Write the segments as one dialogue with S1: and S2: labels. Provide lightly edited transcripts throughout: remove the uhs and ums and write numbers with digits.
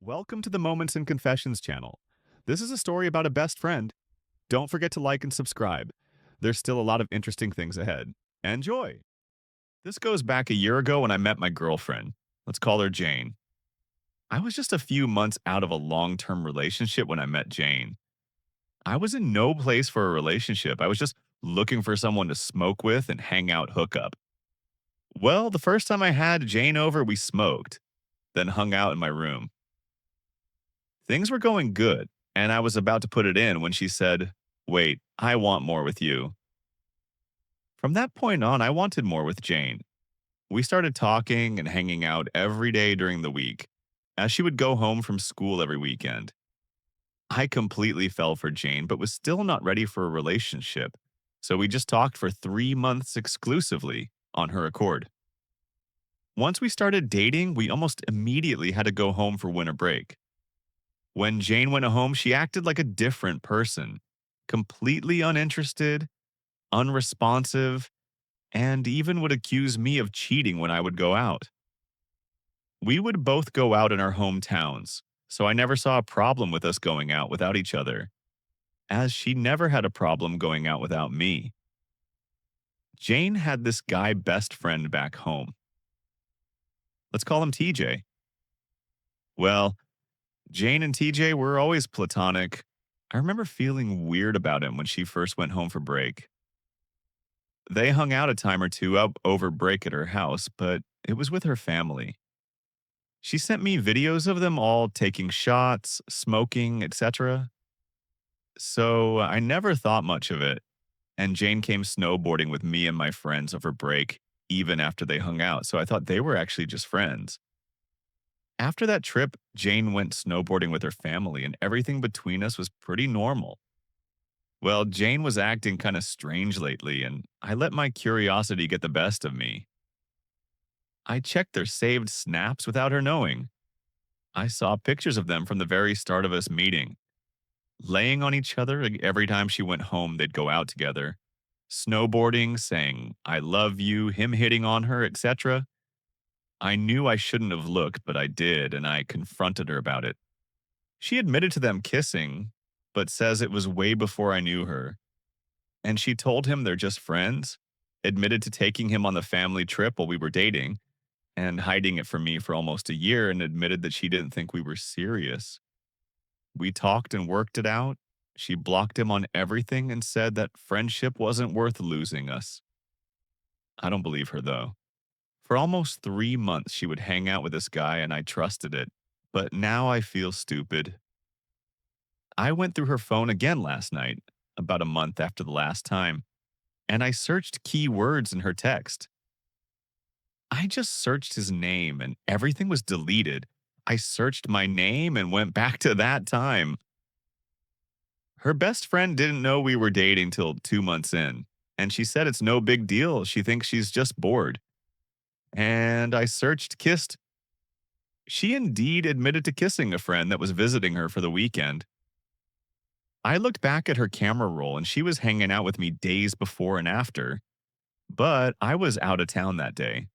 S1: Welcome to the Moments and Confessions channel. This is a story about a best friend. Don't forget to like and subscribe. There's still a lot of interesting things ahead. Enjoy! This goes back a year ago when I met my girlfriend. Let's call her Jane. I was just a few months out of a long term relationship when I met Jane. I was in no place for a relationship. I was just looking for someone to smoke with and hang out hookup. Well, the first time I had Jane over, we smoked, then hung out in my room. Things were going good, and I was about to put it in when she said, "Wait, I want more with you." From that point on, I wanted more with Jane. We started talking and hanging out every day during the week, as she would go home from school every weekend. I completely fell for Jane, but was still not ready for a relationship, so we just talked for 3 months exclusively on her accord. Once we started dating, we almost immediately had to go home for winter break. When Jane went home, she acted like a different person, completely uninterested, unresponsive, and even would accuse me of cheating when I would go out. We would both go out in our hometowns, so I never saw a problem with us going out without each other, as she never had a problem going out without me. Jane had this guy best friend back home. Let's call him TJ. Well, Jane and TJ were always platonic. I remember feeling weird about him when she first went home for break. They hung out a time or two up over break at her house, but it was with her family. She sent me videos of them all taking shots, smoking, etc. So I never thought much of it, and Jane came snowboarding with me and my friends over break, even after they hung out, so I thought they were actually just friends. After that trip, Jane went snowboarding with her family, and everything between us was pretty normal. Well, Jane was acting kind of strange lately, and I let my curiosity get the best of me. I checked their saved snaps without her knowing. I saw pictures of them from the very start of us meeting, laying on each other every time she went home, they'd go out together, snowboarding, saying, "I love you," him hitting on her, etc. I knew I shouldn't have looked, but I did, and I confronted her about it. She admitted to them kissing, but says it was way before I knew her. And she told him they're just friends, admitted to taking him on the family trip while we were dating, and hiding it from me for almost a year, and admitted that she didn't think we were serious. We talked and worked it out. She blocked him on everything and said that friendship wasn't worth losing us. I don't believe her, though. For almost 3 months, she would hang out with this guy, and I trusted it. But now I feel stupid. I went through her phone again last night, about a month after the last time, and I searched keywords in her text. I just searched his name and everything was deleted. I searched my name and went back to that time. Her best friend didn't know we were dating till 2 months in, and she said it's no big deal. She thinks she's just bored. And I searched kissed. She indeed admitted to kissing a friend that was visiting her for the weekend. I looked back at her camera roll and she was hanging out with me days before and after, but I was out of town that day.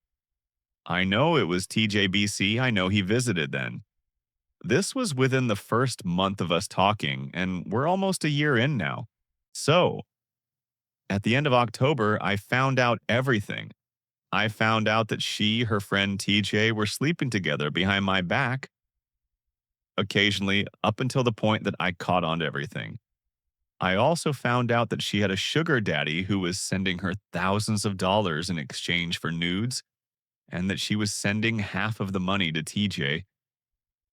S1: I know it was TJBC, I know he visited then. This was within the first month of us talking, and we're almost a year in now. So, at the end of October, I found out everything. I found out that she, her friend TJ, were sleeping together behind my back, occasionally, up until the point that I caught on to everything. I also found out that she had a sugar daddy who was sending her thousands of dollars in exchange for nudes, and that she was sending half of the money to TJ.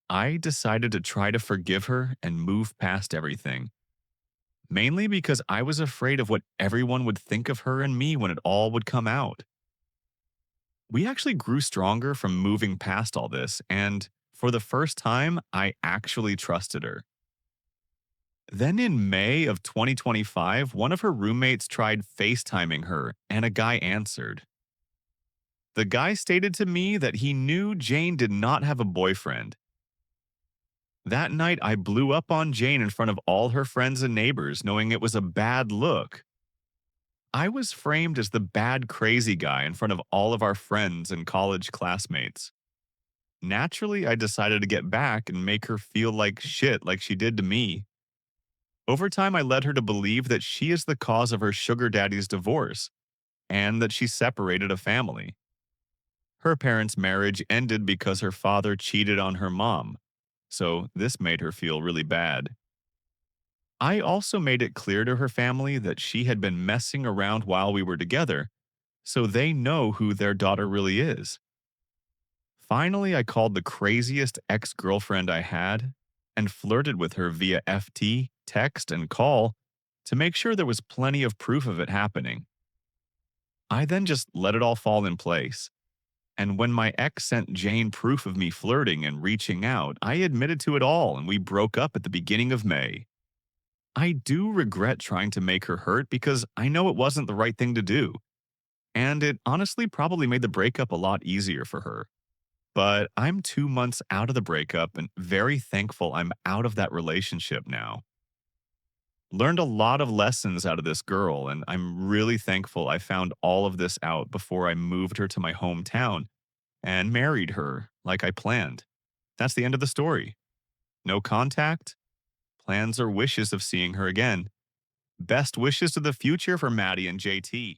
S1: I decided to try to forgive her and move past everything, mainly because I was afraid of what everyone would think of her and me when it all would come out. We actually grew stronger from moving past all this, and for the first time, I actually trusted her. Then in May of 2025, one of her roommates tried FaceTiming her, and a guy answered. The guy stated to me that he knew Jane did not have a boyfriend. That night, I blew up on Jane in front of all her friends and neighbors, knowing it was a bad look. I was framed as the bad, crazy guy in front of all of our friends and college classmates. Naturally, I decided to get back and make her feel like shit like she did to me. Over time, I led her to believe that she is the cause of her sugar daddy's divorce and that she separated a family. Her parents' marriage ended because her father cheated on her mom, so this made her feel really bad. I also made it clear to her family that she had been messing around while we were together, so they know who their daughter really is. Finally, I called the craziest ex girlfriend I had and flirted with her via FT, text, and call to make sure there was plenty of proof of it happening. I then just let it all fall in place. And when my ex sent Jane proof of me flirting and reaching out, I admitted to it all and we broke up at the beginning of May. I do regret trying to make her hurt because I know it wasn't the right thing to do. And it honestly probably made the breakup a lot easier for her. But I'm 2 months out of the breakup and very thankful I'm out of that relationship now. Learned a lot of lessons out of this girl, and I'm really thankful I found all of this out before I moved her to my hometown and married her like I planned. That's the end of the story. No contact, plans or wishes of seeing her again. Best wishes to the future for Maddie and JT.